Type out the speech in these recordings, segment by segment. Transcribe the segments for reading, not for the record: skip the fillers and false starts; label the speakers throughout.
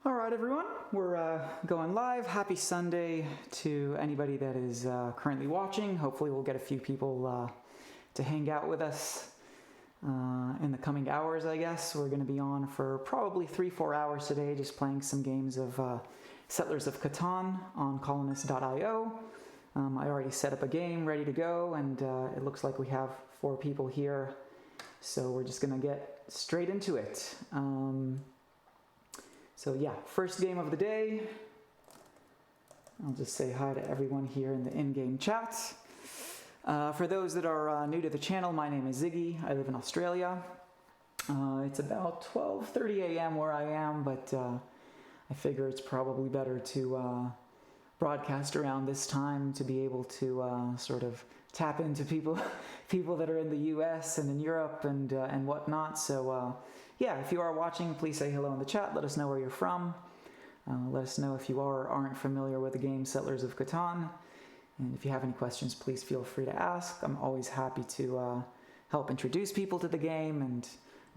Speaker 1: All right, everyone, we're going live. Happy Sunday to anybody that is currently watching. Hopefully we'll get a few people to hang out with us in the coming hours, I guess. We're going to be on for probably 3-4 hours today, just playing some games of Settlers of Catan on colonist.io. I already set up a game ready to go, and it looks like we have 4 people here. So we're just going to get straight into it. So yeah, first game of the day. I'll just say hi to everyone here in the in-game chat. For those that are new to the channel, my name is Ziggy. I live in Australia. It's about 12:30 a.m. where I am, but I figure it's probably better to broadcast around this time to be able to sort of tap into people that are in the US and in Europe and whatnot. So yeah, if you are watching, please say hello in the chat. Let us know where you're from. Let us know if you are or aren't familiar with the game Settlers of Catan. And if you have any questions, please feel free to ask. I'm always happy to help introduce people to the game, and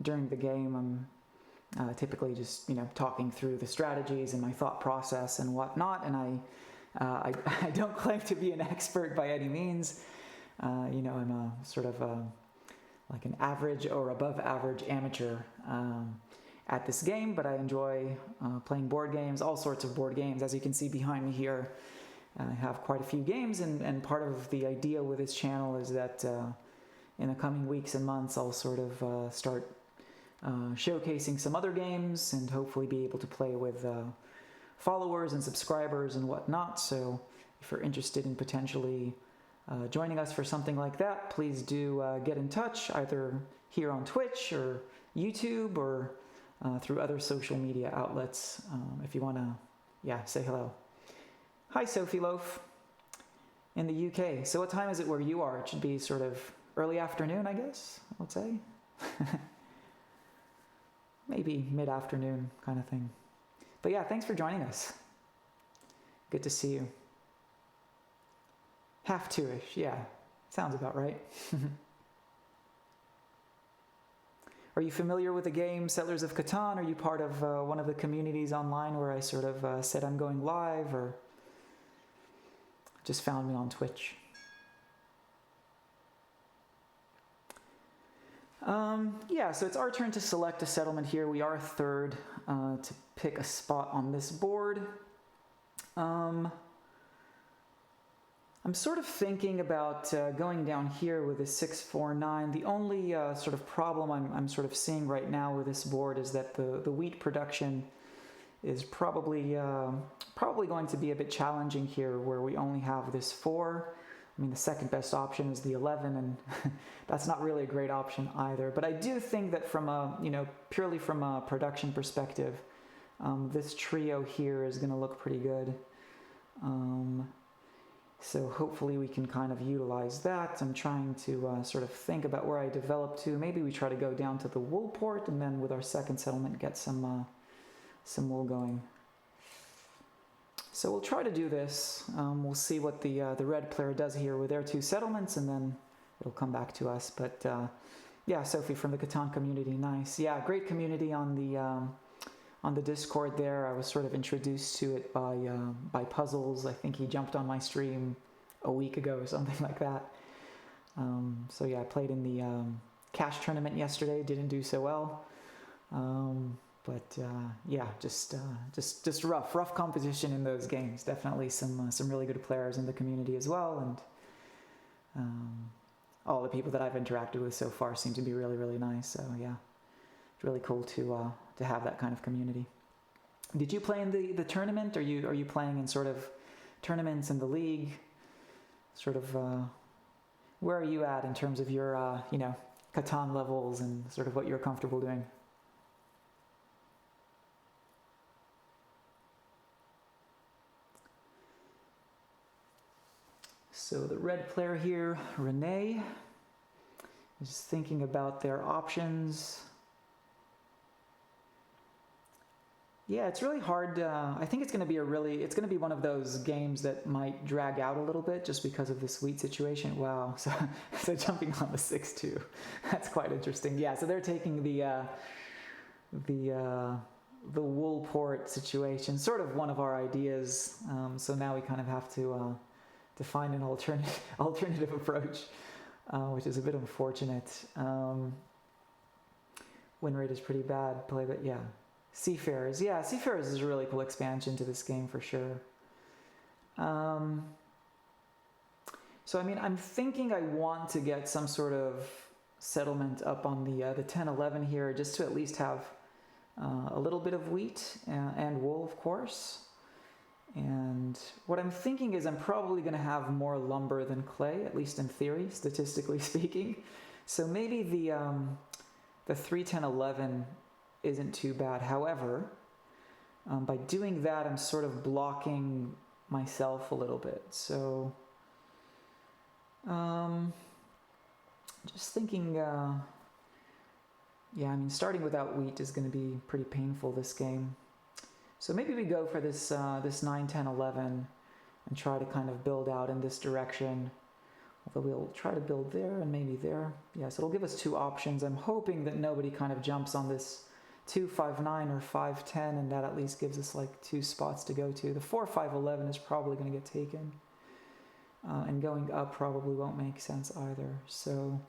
Speaker 1: during the game I'm typically just talking through the strategies and my thought process and whatnot. And I don't claim to be an expert by any means. I'm a sort of like an average or above average amateur at this game, but I enjoy playing board games, all sorts of board games. As you can see behind me here, I have quite a few games, and part of the idea with this channel is that in the coming weeks and months I'll sort of start showcasing some other games and hopefully be able to play with followers and subscribers and whatnot. So if you're interested in potentially joining us for something like that, please do get in touch, either here on Twitch or YouTube or through other social media outlets if you want to, say hello. Hi, Sophie Loaf in the UK. So what time is it where you are? It should be sort of early afternoon, I guess, let's say. Maybe mid-afternoon kind of thing. But yeah, thanks for joining us. Good to see you. 1:30-ish, yeah. Sounds about right. Are you familiar with the game Settlers of Catan? Are you part of one of the communities online where I sort of said I'm going live, or just found me on Twitch? So it's our turn to select a settlement here. We are third to pick a spot on this board. I'm sort of thinking about going down here with a 6-4-9. The only sort of problem I'm sort of seeing right now with this board is that the wheat production is probably going to be a bit challenging here, where we only have this 4. I mean, the second best option is the 11, and that's not really a great option either. But I do think that from purely from a production perspective, this trio here is going to look pretty good. So hopefully we can kind of utilize that. I'm trying to sort of think about where I develop to. Maybe we try to go down to the wool port, and then with our second settlement get some wool going. So we'll try to do this. We'll see what the red player does here with their 2 settlements, and then it'll come back to us. But yeah, Sophie from the Catan community, nice. Yeah, great community on the Discord there. I was sort of introduced to it by Puzzles. I think he jumped on my stream a week ago or something like that. So yeah, I played in the cash tournament yesterday. Didn't do so well. But yeah, just rough competition in those games. Definitely some really good players in the community as well, and all the people that I've interacted with so far seem to be really, really nice. So yeah, it's really cool to have that kind of community. Did you play in the tournament? Are you playing in sort of tournaments in the league? Sort of where are you at in terms of your Catan levels and sort of what you're comfortable doing? So the red player here, Renee, is thinking about their options. Yeah, it's really hard. I think it's going to be one of those games that might drag out a little bit just because of this wheat situation. Wow. So jumping on the 6-2, that's quite interesting. Yeah, so they're taking the the wool port situation, sort of one of our ideas. So now we kind of have to find an alternative approach, which is a bit unfortunate. Win rate is pretty bad, but yeah. Seafarers. Yeah, Seafarers is a really cool expansion to this game for sure. So I mean, I'm thinking I want to get some sort of settlement up on the 10-11 here, just to at least have a little bit of wheat and wool, of course. And what I'm thinking is I'm probably going to have more lumber than clay, at least in theory, statistically speaking. So maybe the 3-10-11 isn't too bad. However, by doing that, I'm sort of blocking myself a little bit. So just thinking, yeah, I mean, starting without wheat is going to be pretty painful this game. So maybe we go for this 9-10-11 and try to kind of build out in this direction. Although we'll try to build there and maybe there. Yeah, so it'll give us two options. I'm hoping that nobody kind of jumps on this 2-5-9 or 5-10, and that at least gives us like two spots to go to. The 4-5-11 is probably going to get taken. And going up probably won't make sense either. So,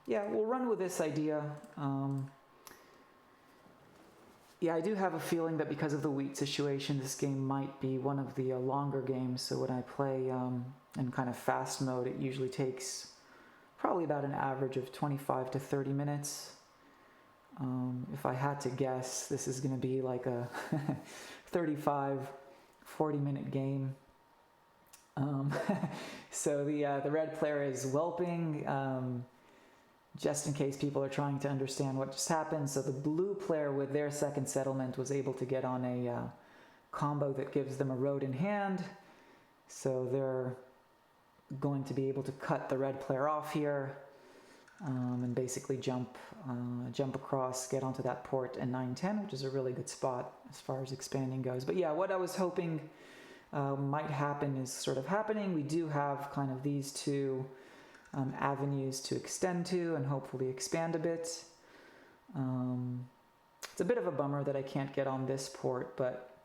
Speaker 1: yeah, we'll run with this idea. Yeah, I do have a feeling that because of the wheat situation, this game might be one of the longer games. So when I play in kind of fast mode, it usually takes probably about an average of 25 to 30 minutes. If I had to guess, this is going to be like a 35, 40-minute game. So the red player is whelping, just in case people are trying to understand what just happened. So the blue player with their second settlement was able to get on a combo that gives them a road in hand. So they're going to be able to cut the red player off here and basically jump across, get onto that port in 9-10, which is a really good spot as far as expanding goes. But yeah, what I was hoping might happen is sort of happening. We do have kind of these two avenues to extend to and hopefully expand a bit. It's a bit of a bummer that I can't get on this port, but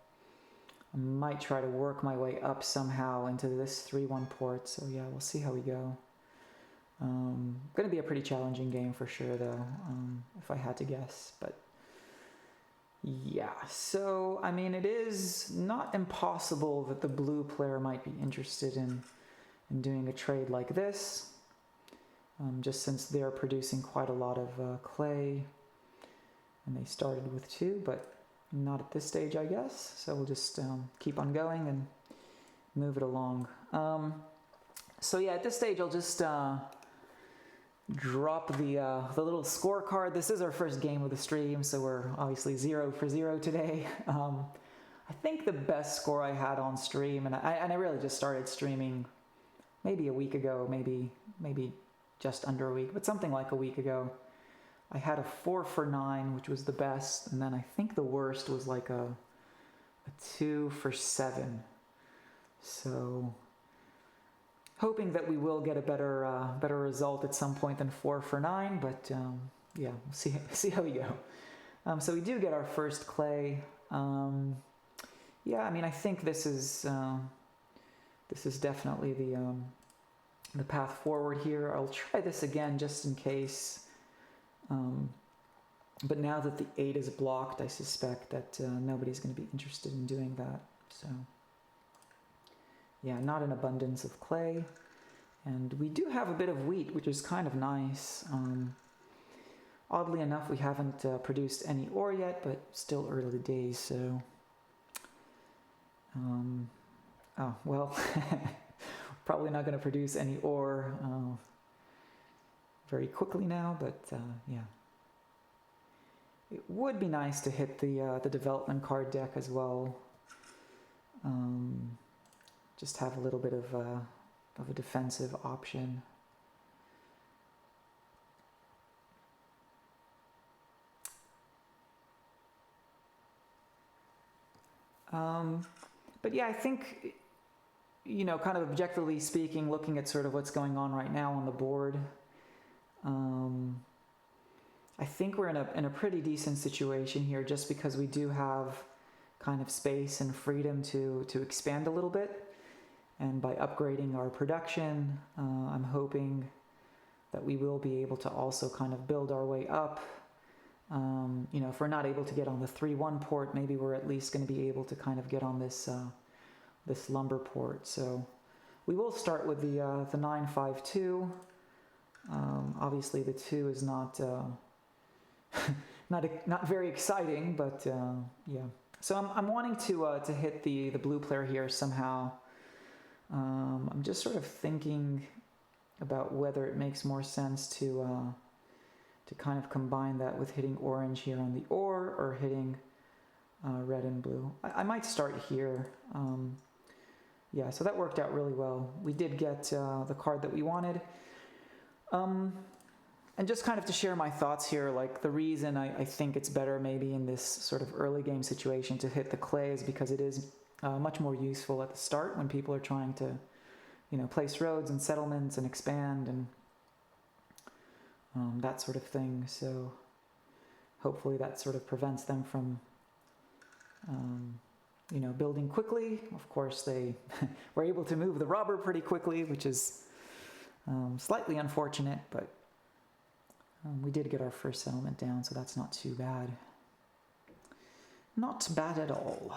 Speaker 1: I might try to work my way up somehow into this 3-1 port. So yeah, we'll see how we go. Going to be a pretty challenging game for sure, though, if I had to guess. But yeah, so I mean, it is not impossible that the blue player might be interested in doing a trade like this. Just since they're producing quite a lot of clay, and they started with 2, but not at this stage, I guess. So we'll just keep on going and move it along. So yeah, at this stage, I'll just drop the little scorecard. This is our first game of the stream, so we're obviously 0 for 0 today. I think the best score I had on stream, and I really just started streaming maybe a week ago, maybe just under a week, but something like a week ago. I had a 4 for 9, which was the best, and then I think the worst was like a 2 for 7. So hoping that we will get a better result at some point than 4 for 9, but yeah, we'll see how we go. So we do get our first clay. Yeah, I mean, I think this is definitely the path forward here. I'll try this again just in case. But now that the 8 is blocked, I suspect that nobody's going to be interested in doing that. So yeah, not an abundance of clay. And we do have a bit of wheat, which is kind of nice. Oddly enough, we haven't produced any ore yet, but still early days, so... oh, well, probably not going to produce any ore very quickly now, but yeah. It would be nice to hit the development card deck as well. Just have a little bit of a defensive option. But yeah, I think, you know, kind of objectively speaking, looking at sort of what's going on right now on the board, I think we're in a pretty decent situation here, just because we do have kind of space and freedom to expand a little bit. And by upgrading our production, I'm hoping that we will be able to also kind of build our way up. You know, if we're not able to get on the 3.1 port, maybe we're at least going to be able to kind of get on this this lumber port. So we will start with the 952. Obviously, the 2 is not not very exciting, but yeah. So I'm wanting to hit the blue player here somehow. I'm just sort of thinking about whether it makes more sense to kind of combine that with hitting orange here on the or hitting red and blue. I might start here. Yeah, so that worked out really well. We did get the card that we wanted. And just kind of to share my thoughts here, like the reason I think it's better maybe in this sort of early game situation to hit the clay is because it is much more useful at the start when people are trying to, you know, place roads and settlements and expand and that sort of thing. So hopefully that sort of prevents them from, you know, building quickly. Of course, they were able to move the robber pretty quickly, which is slightly unfortunate, but we did get our first settlement down, so that's not too bad. Not bad at all.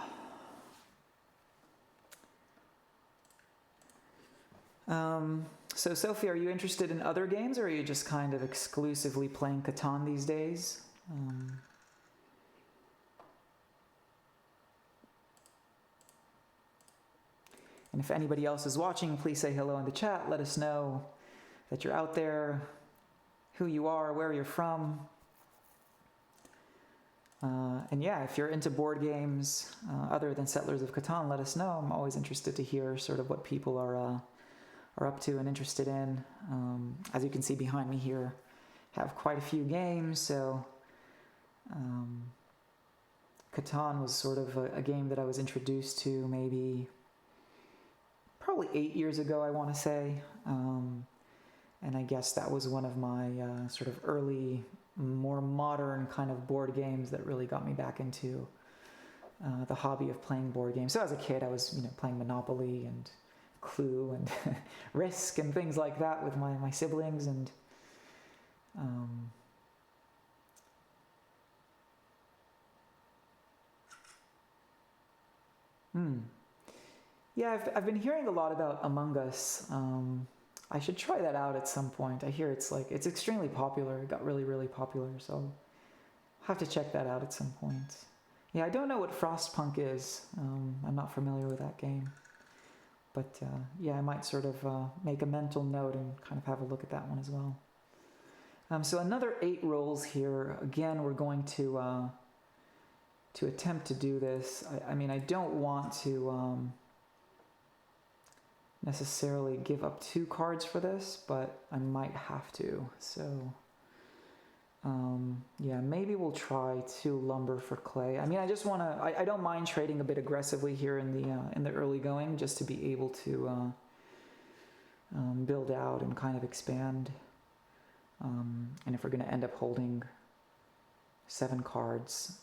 Speaker 1: So Sophie, are you interested in other games, or are you just kind of exclusively playing Catan these days? And if anybody else is watching, please say hello in the chat. Let us know that you're out there, who you are, where you're from. And yeah, if you're into board games other than Settlers of Catan, let us know. I'm always interested to hear sort of what people are up to and interested in. As you can see behind me here, have quite a few games. So Catan was sort of a game that I was introduced to maybe probably 8 years ago, I want to say. And I guess that was one of my sort of early, more modern kind of board games that really got me back into the hobby of playing board games. So as a kid, I was, you know, playing Monopoly and Clue and Risk and things like that with my siblings. And yeah, I've been hearing a lot about Among Us. I should try that out at some point. I hear it's extremely popular. It got really, really popular, so I'll have to check that out at some point. Yeah, I don't know what Frostpunk is. I'm not familiar with that game. But yeah, I might sort of make a mental note and kind of have a look at that one as well. So another 8 rolls here. Again, we're going to attempt to do this. I mean, I don't want to necessarily give up 2 cards for this, but I might have to. So yeah, maybe we'll try 2 lumber for clay. I mean, I just want to. I don't mind trading a bit aggressively here in the early going, just to be able to build out and kind of expand. And if we're going to end up holding 7 cards,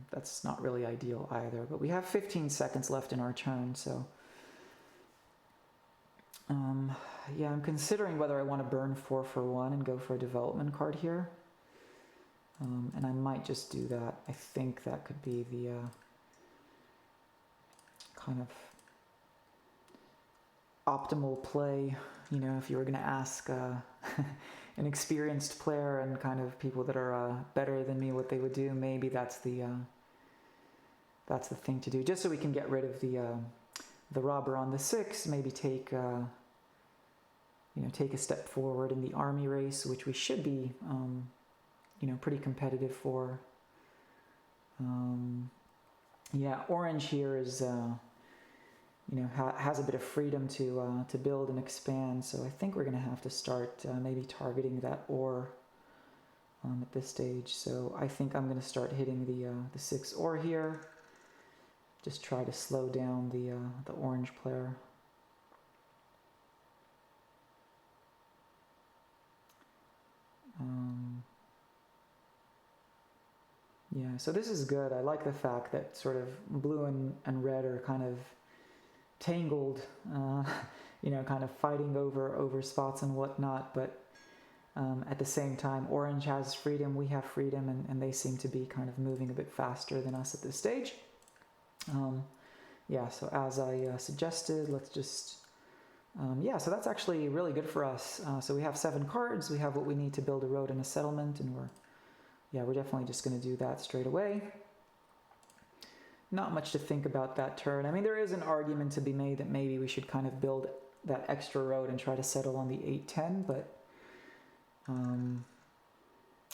Speaker 1: that's not really ideal either. But we have 15 seconds left in our turn, so. Yeah, I'm considering whether I want to burn 4 for 1 and go for a development card here. And I might just do that. I think that could be the kind of optimal play. You know, if you were going to ask an experienced player and kind of people that are better than me what they would do, maybe that's the thing to do. Just so we can get rid of the robber on the 6, maybe take take a step forward in the army race, which we should be pretty competitive for. Yeah, orange here is has a bit of freedom to build and expand, so I think we're going to have to start maybe targeting that ore at this stage. So I think I'm going to start hitting the 6 ore here. Just try to slow down the orange player. Yeah, so this is good. I like the fact that sort of blue and red are kind of tangled, kind of fighting over spots and whatnot, but at the same time, orange has freedom, we have freedom, and they seem to be kind of moving a bit faster than us at this stage. Yeah, so as I suggested, let's just, so that's actually really good for us. So we have 7 cards, we have what we need to build a road and a settlement, and we're definitely just going to do that straight away. Not much to think about that turn. I mean, there is an argument to be made that maybe we should kind of build that extra road and try to settle on the 8-10, but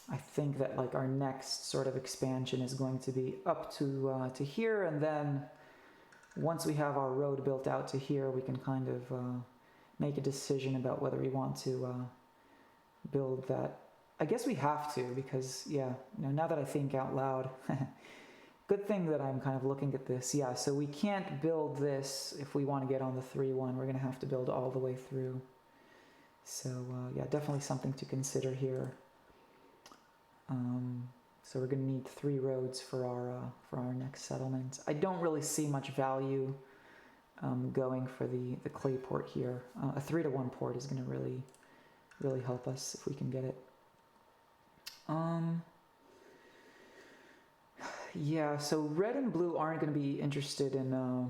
Speaker 1: I think that like our next sort of expansion is going to be up to here, and then once we have our road built out to here, we can kind of make a decision about whether we want to build that. I guess we have to, because now that I think out loud, good thing that I'm kind of looking at this. Yeah, so we can't build this if we want to get on the 3-1. We're going to have to build all the way through. So definitely something to consider here. So we're going to need 3 roads for our next settlement. I don't really see much value going for the clay port here. A 3-1 port is going to really help us if we can get it. Yeah, so red and blue aren't going to be interested in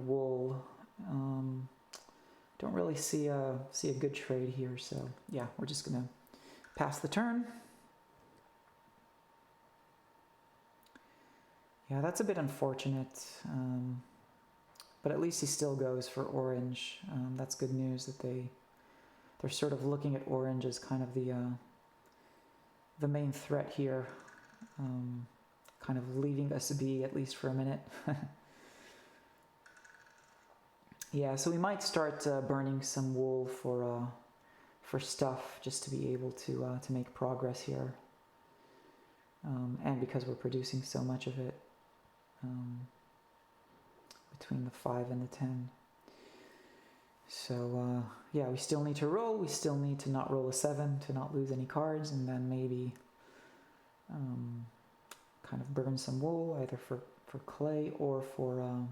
Speaker 1: wool. Don't really see a good trade here, so yeah, we're just going to pass the turn. Yeah, that's a bit unfortunate, but at least he still goes for orange. That's good news that they're sort of looking at orange as kind of the main threat here, kind of leaving us be at least for a minute. Yeah, so we might start burning some wool for stuff just to be able to make progress here, and because we're producing so much of it between the 5 and the 10. So we still need to roll. We still need to not roll a 7 to not lose any cards, and then maybe kind of burn some wool either for clay or for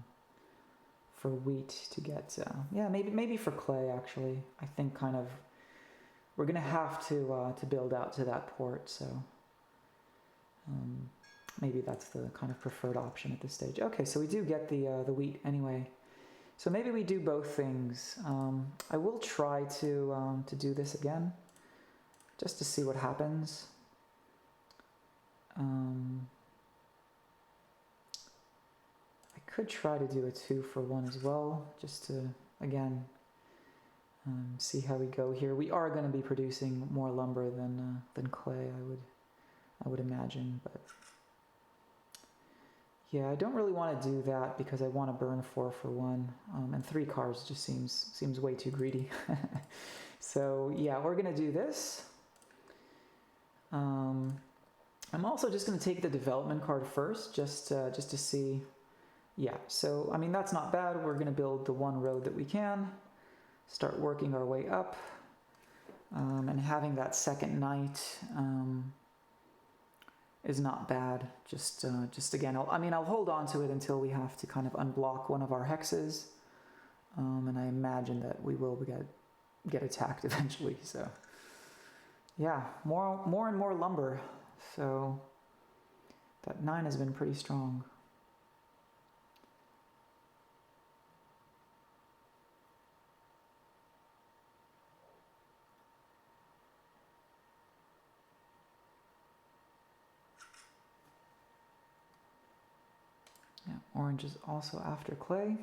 Speaker 1: wheat to get. Maybe for clay actually. I think kind of we're gonna have to build out to that port. So maybe that's the kind of preferred option at this stage. Okay, so we do get the wheat anyway. So maybe we do both things. I will try to do this again, just to see what happens. I could try to do a 2-for-1 as well, just to again see how we go here. We are going to be producing more lumber than clay, I would imagine, but. Yeah, I don't really want to do that because I want to burn 4-for-1, and 3 cars just seems way too greedy. So yeah, we're gonna do this. I'm also just gonna take the development card first, just to see. Yeah, so I mean that's not bad. We're gonna build the 1 road that we can, start working our way up, and having that second night. Is not bad. Just again, I'll hold on to it until we have to kind of unblock one of our hexes, and I imagine that we will get attacked eventually. So yeah, more and more lumber. So that 9 has been pretty strong. Orange is also after clay.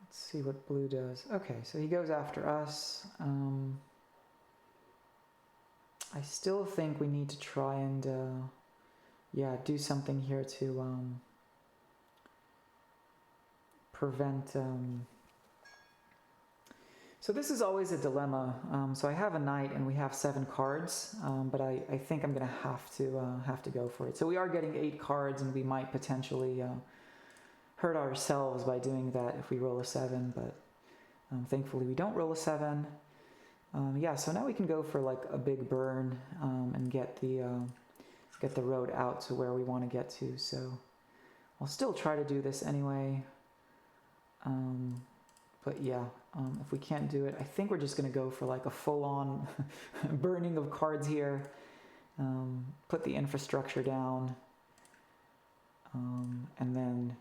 Speaker 1: Let's see what blue does. Okay, so he goes after us. I still think we need to try and do something here to prevent So this is always a dilemma. So I have a knight and we have 7 cards, but I think I'm gonna have to go for it. So we are getting 8 cards, and we might potentially hurt ourselves by doing that if we roll a 7. But thankfully we don't roll a 7. Yeah, so now we can go for like a big burn and get the road out to where we want to get to. So I'll still try to do this anyway. But yeah, if we can't do it, I think we're just going to go for like a full-on burning of cards here. Put the infrastructure down. And then,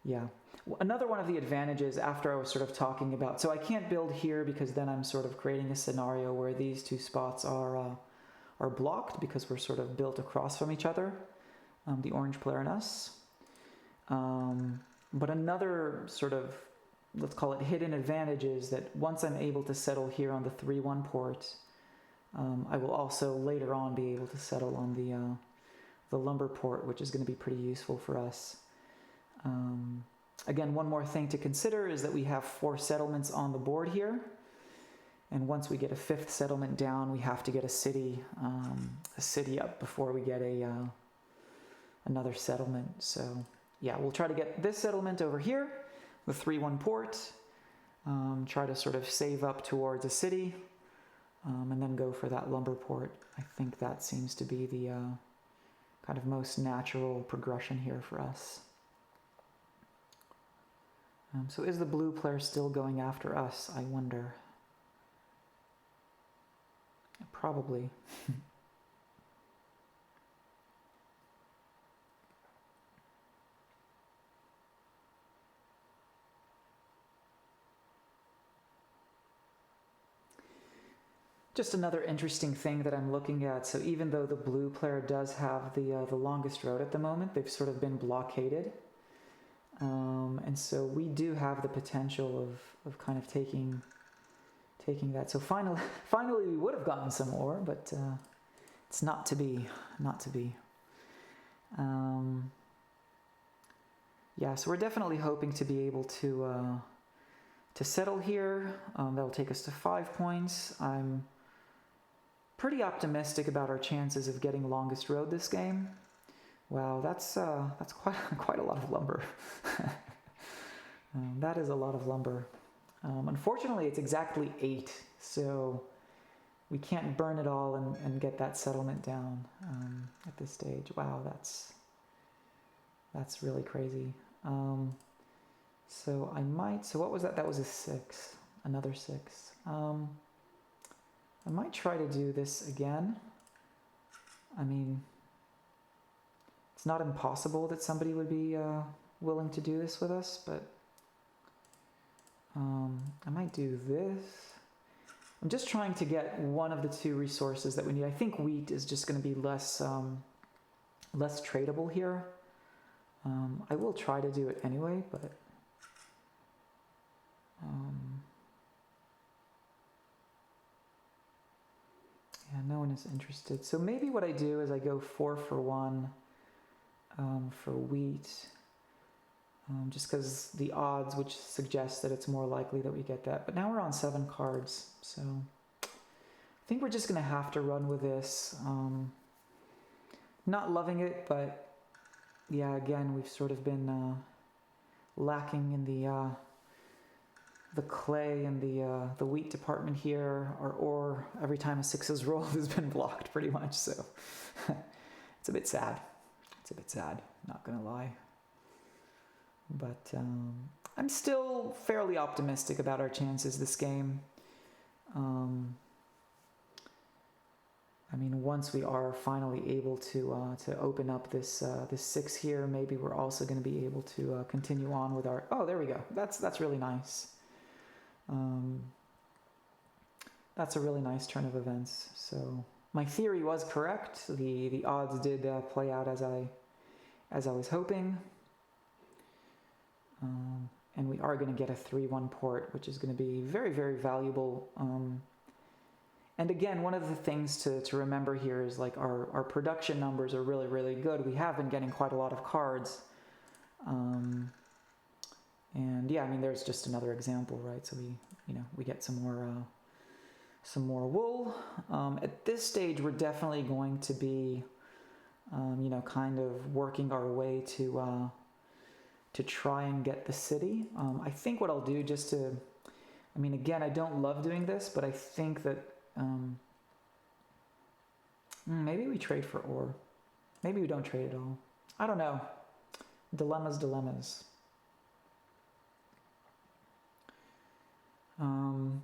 Speaker 1: yeah. Another one of the advantages after I was sort of talking about, so I can't build here because then I'm sort of creating a scenario where these 2 spots are blocked because we're sort of built across from each other, the orange player and us. But another sort of, let's call it hidden advantage, is that once I'm able to settle here on the 3-1 port, I will also later on be able to settle on the lumber port, which is going to be pretty useful for us. Again, one more thing to consider is that we have 4 settlements on the board here, and once we get a 5th settlement down, we have to get a city up before we get another settlement. So yeah, we'll try to get this settlement over here, the 3-1 port, try to sort of save up towards a city, and then go for that lumber port. I think that seems to be the kind of most natural progression here for us. So is the blue player still going after us, I wonder? Probably. Just another interesting thing that I'm looking at, so even though the blue player does have the longest road at the moment, they've sort of been blockaded. And so we do have the potential of kind of taking that. So finally we would have gotten some ore, but it's not to be. Yeah, so we're definitely hoping to be able to settle here. That'll take us to 5 points. I'm pretty optimistic about our chances of getting longest road this game. Wow, that's quite a lot of lumber. That is a lot of lumber. Unfortunately, it's exactly 8, so we can't burn it all and get that settlement down at this stage. Wow, that's really crazy. So what was that? That was a 6, another 6. I might try to do this again. I mean, it's not impossible that somebody would be willing to do this with us, but I might do this. I'm just trying to get one of the 2 resources that we need. I think wheat is just going to be less tradable here. I will try to do it anyway, but yeah, no one is interested. So maybe what I do is I go 4 for 1 for wheat, just because the odds which suggest that it's more likely that we get that. But now we're on 7 cards, so I think we're just going to have to run with this. Not loving it, but yeah, again, we've sort of been lacking in the clay and the wheat department here. Our ore, every time a 6 is rolled, has been blocked pretty much, so it's a bit sad. It's a bit sad, not gonna lie. But I'm still fairly optimistic about our chances this game. I mean, once we are finally able to open up this 6 here, maybe we're also going to be able to continue on with our. Oh, there we go. That's really nice. That's a really nice turn of events. So my theory was correct. The odds did play out as I was hoping. And we are going to get a 3-1 port, which is going to be very, very valuable. And again, one of the things to remember here is like our production numbers are really, really good. We have been getting quite a lot of cards. And yeah, I mean, there's just another example, right? So we get some more wool. At this stage, we're definitely going to be, kind of working our way to try and get the city. I think what I'll do again, I don't love doing this, but I think that maybe we trade for ore. Maybe we don't trade at all. I don't know. Dilemmas.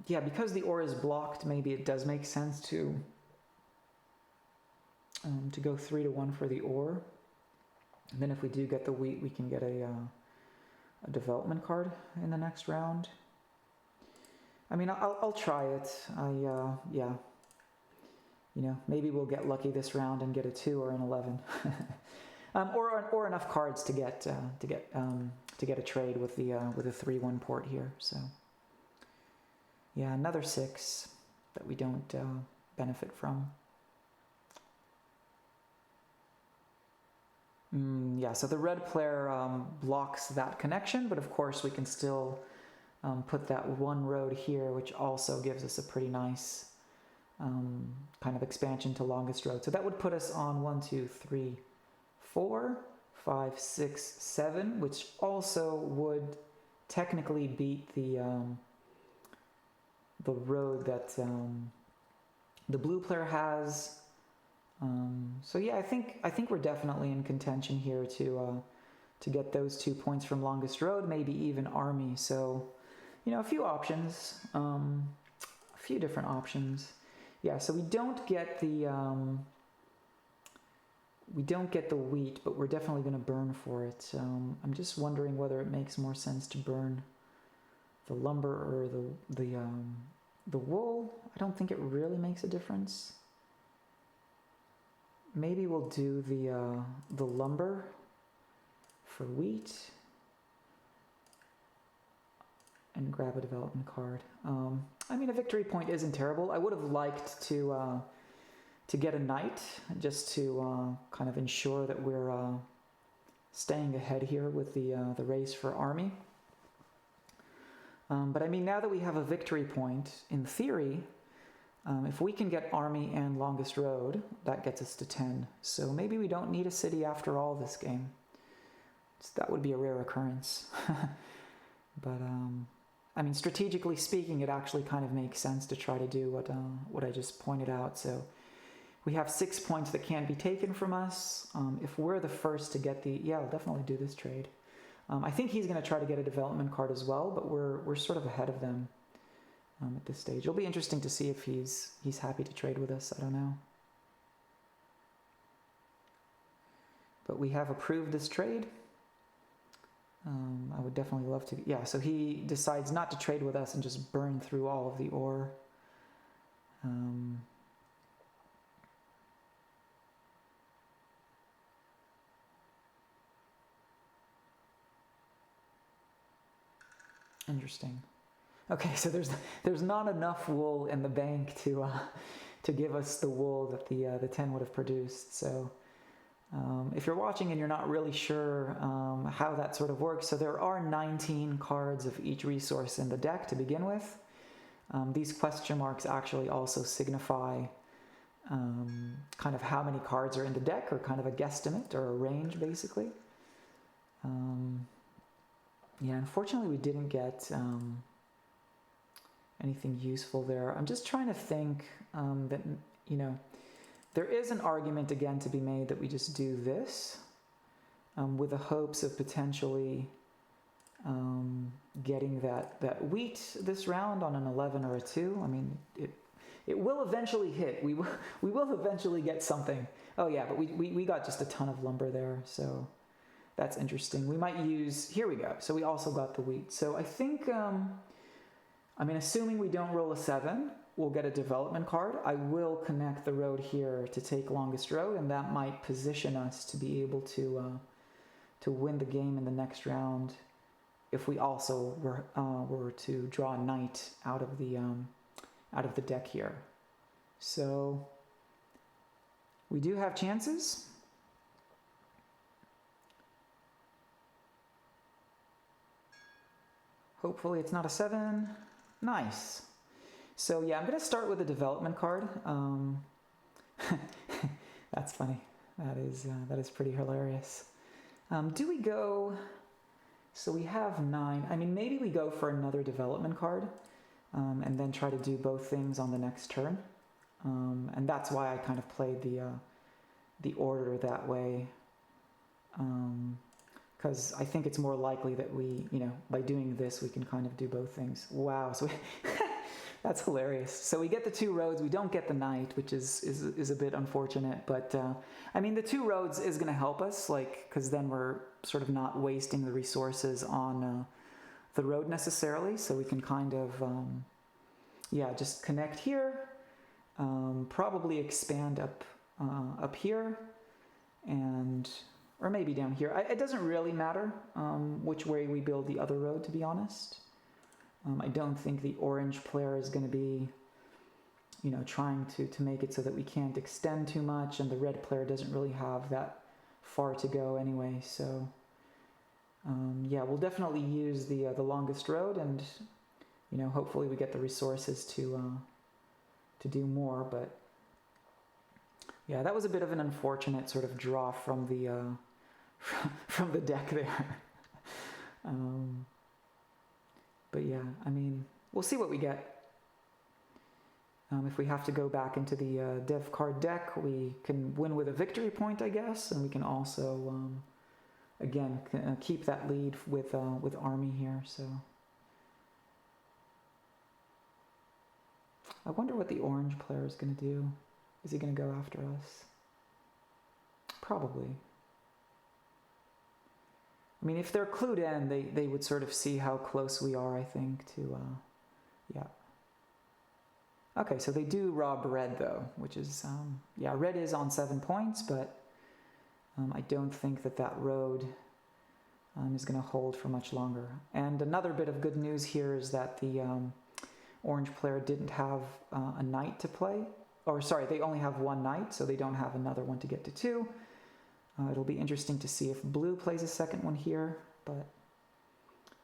Speaker 1: Yeah, because the ore is blocked, maybe it does make sense to go 3-1 for the ore. And then if we do get the wheat, we can get a development card in the next round. I mean, I'll try it. Yeah. Maybe we'll get lucky this round and get a 2 or an 11, or enough cards to get a trade with the 3-1 port here. So yeah, another 6 that we don't benefit from. Yeah, so the red player blocks that connection, but of course we can still put that one road here, which also gives us a pretty nice kind of expansion to longest road. So that would put us on 1, 2, 3, 4, 5, 6, 7, which also would technically beat the road that the blue player has. So yeah, I think we're definitely in contention here to get those 2 points from longest road, maybe even army. So a few options, a few different options. Yeah, so we don't get the wheat, but we're definitely going to burn for it. I'm just wondering whether it makes more sense to burn the lumber or the wool. I don't think it really makes a difference. Maybe we'll do the lumber for wheat and grab a development card. I mean, a victory point isn't terrible. I would have liked to get a knight just to kind of ensure that we're staying ahead here with the race for army. But I mean, now that we have a victory point, in theory, if we can get army and longest road, that gets us to 10. So maybe we don't need a city after all this game. That would be a rare occurrence. But I mean, strategically speaking, it actually kind of makes sense to try to do what I just pointed out. So we have 6 points that can't be taken from us. If we're the first to get yeah, I'll definitely do this trade. I think he's going to try to get a development card as well, but we're sort of ahead of them at this stage. It'll be interesting to see if he's happy to trade with us. I don't know. But we have approved this trade. I would definitely love to. Yeah, so he decides not to trade with us and just burn through all of the ore. Interesting. Okay, so there's not enough wool in the bank to give us the wool that the 10 would have produced. So if you're watching and you're not really sure how that sort of works, so there are 19 cards of each resource in the deck to begin with. These question marks actually also signify kind of how many cards are in the deck, or kind of a guesstimate or a range, basically. Yeah, unfortunately we didn't get anything useful there. I'm just trying to think that, there is an argument again to be made that we just do this with the hopes of potentially getting that wheat this round on an 11 or a 2. I mean, it will eventually hit. We will eventually get something. Oh yeah, but we got just a ton of lumber there, so that's interesting. We might use, here we go. So we also got the wheat. So I think, I mean, assuming we don't roll a 7, we'll get a development card. I will connect the road here to take longest road, and that might position us to be able to win the game in the next round if we also were to draw a knight out of the deck here. So we do have chances. Hopefully it's not a 7. Nice. So yeah, I'm going to start with a development card. That's funny. That is pretty hilarious. Do we go... So we have 9. I mean, maybe we go for another development card and then try to do both things on the next turn. And that's why I kind of played the order that way. Because I think it's more likely that we, by doing this, we can kind of do both things. Wow, so that's hilarious. So we get the 2 roads, we don't get the knight, which is a bit unfortunate. But I mean, the 2 roads is going to help us, because then we're sort of not wasting the resources on the road necessarily. So we can kind of, just connect here, probably expand up here, or maybe down here. It doesn't really matter which way we build the other road, to be honest. I don't think the orange player is going to be, trying to make it so that we can't extend too much, and the red player doesn't really have that far to go anyway. So, we'll definitely use the longest road, and hopefully we get the resources to do more. But yeah, that was a bit of an unfortunate sort of draw from the from the deck there. But yeah, I mean, we'll see what we get. If we have to go back into the dev card deck, we can win with a victory point, I guess, and we can also, again, keep that lead with army here. So I wonder what the orange player is going to do. Is he going to go after us? Probably. I mean, if they're clued in, they would sort of see how close we are, I think, to, yeah. Okay, so they do rob red, though, which is, red is on 7 points, but I don't think that road is going to hold for much longer. And another bit of good news here is that the orange player didn't have a knight to play. Or, sorry, they only have 1 knight, so they don't have another one to get to 2. It'll be interesting to see if blue plays a second one here, but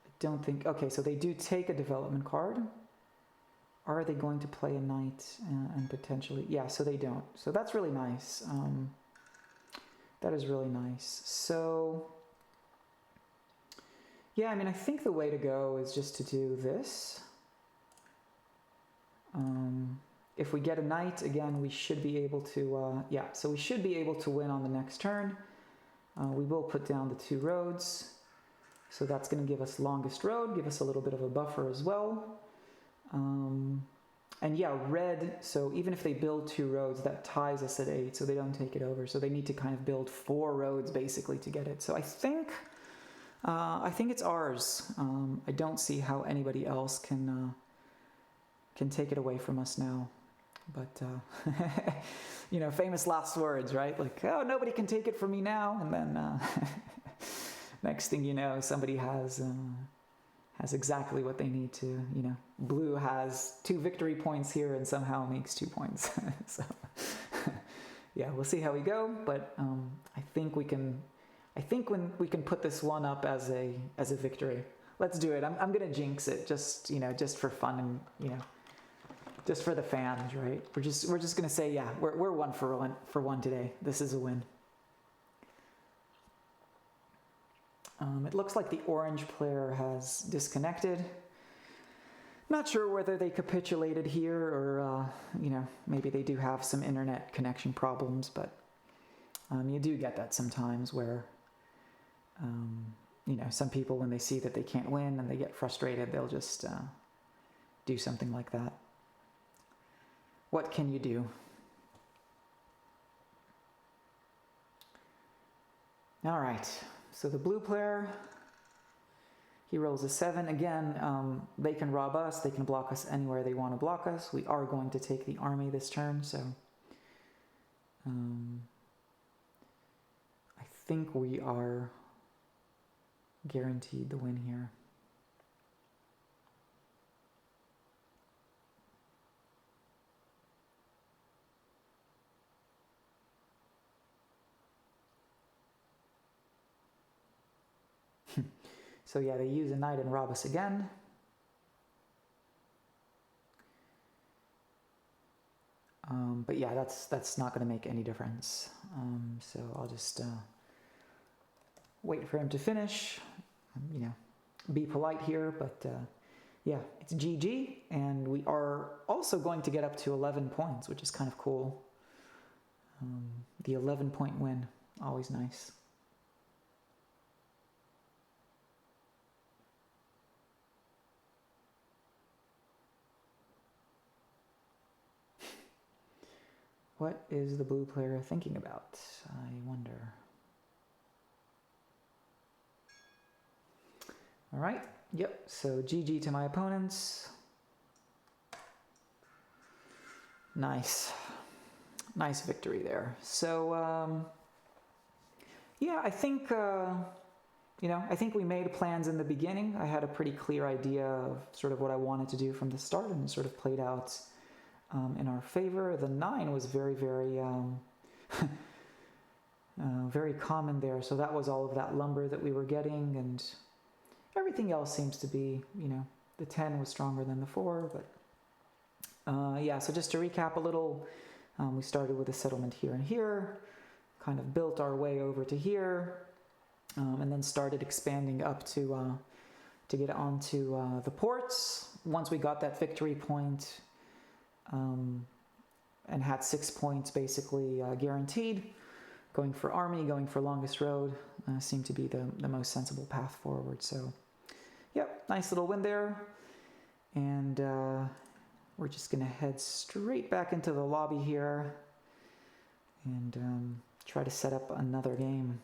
Speaker 1: I don't think... Okay, so they do take a development card. Are they going to play a knight and potentially... Yeah, so they don't. So that's really nice. That is really nice. So... Yeah, I mean, I think the way to go is just to do this. If we get a knight, again, we should be able to... so we should be able to win on the next turn. We will put down the 2 roads. So that's going to give us longest road, give us a little bit of a buffer as well. And yeah, red, so even if they build 2 roads, that ties us at 8, so they don't take it over. So they need to kind of build 4 roads, basically, to get it. So I think it's ours. I don't see how anybody else can take it away from us now. But, famous last words, right? Like, oh, nobody can take it from me now. And then next thing you know, somebody has exactly what they need to, blue has 2 victory points here and somehow makes 2 points. So, yeah, we'll see how we go. But I think when we can put this one up as a victory. Let's do it. I'm going to jinx it just for fun and, just for the fans, right? We're just going to say, yeah, we're 1 for 1 today. This is a win. It looks like the orange player has disconnected. Not sure whether they capitulated here or, maybe they do have some internet connection problems, but you do get that sometimes where, some people, when they see that they can't win and they get frustrated, they'll just do something like that. What can you do? All right, so the blue player, he rolls a 7. Again, they can rob us, they can block us anywhere they want to block us. We are going to take the army this turn, so I think we are guaranteed the win here. So yeah, they use a knight and rob us again. But yeah, that's not going to make any difference. So I'll just wait for him to finish. You know, be polite here, but yeah, it's GG, and we are also going to get up to 11 points, which is kind of cool. The 11-point win, always nice. What is the blue player thinking about? I wonder. All right, yep, so GG to my opponents. Nice. Nice victory there. So, yeah, I think, you know, I think we made plans in the beginning. I had a pretty clear idea of sort of what I wanted to do from the start, and it sort of played out in our favor. The 9 was very, very, very common there. So that was all of that lumber that we were getting, and everything else seems to be, you know, the 10 was stronger than the 4, but yeah, so just to recap a little, we started with a settlement here and here, kind of built our way over to here, and then started expanding up to get onto the ports. Once we got that victory point, and had 6 points basically guaranteed, going for army, going for longest road seemed to be the most sensible path forward. So, yep, nice little win there, and we're just gonna head straight back into the lobby here and try to set up another game.